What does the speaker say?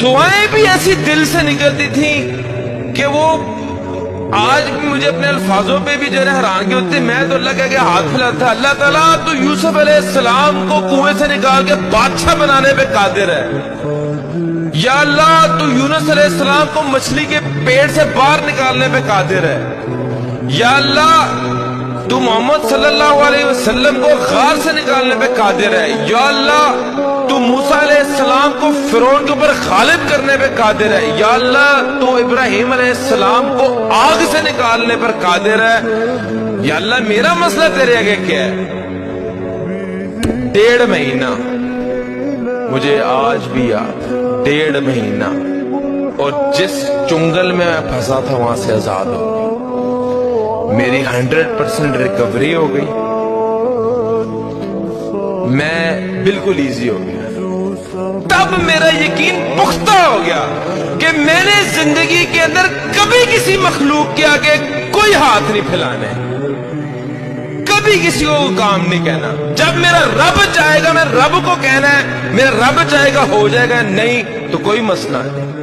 دعائیں بھی ایسی دل سے نکلتی تھیں کہ وہ آج بھی مجھے اپنے الفاظوں پہ بھی جو ہے حیرانگی ہوتی. میں تو اللہ کے ہاتھ پھیلاتا تھا, اللہ تعالیٰ تو یوسف علیہ السلام کو کنویں سے نکال کے بادشاہ بنانے پہ قادر ہے. یا اللہ تو یونس علیہ السلام کو مچھلی کے پیٹ سے باہر نکالنے پہ قادر ہے. یا اللہ تو محمد صلی اللہ علیہ وسلم کو غار سے نکالنے پہ قادر ہے. یا اللہ تو موسیٰ علیہ السلام کو فرعون کے اوپر غالب کرنے پہ قادر ہے. یا اللہ تو ابراہیم علیہ السلام کو آگ سے نکالنے پر قادر ہے. یا اللہ میرا مسئلہ تیرے آگے کیا ہے؟ 1.5 مہینہ مجھے آج بھی یاد, 1.5 مہینہ, اور جس چنگل میں پھنسا تھا وہاں سے آزاد ہو گئی. میری 100% ریکوری ہو گئی. میں بالکل ایزی ہو گیا. تب میرا یقین پختہ ہو گیا کہ میں نے زندگی کے اندر کبھی کسی مخلوق کے آگے کوئی ہاتھ نہیں پھیلانے, کبھی کسی کو کام نہیں کہنا. جب میرا رب چاہے گا میں رب کو کہنا ہے, میرا رب چاہے گا ہو جائے گا, نہیں تو کوئی مسئلہ نہیں.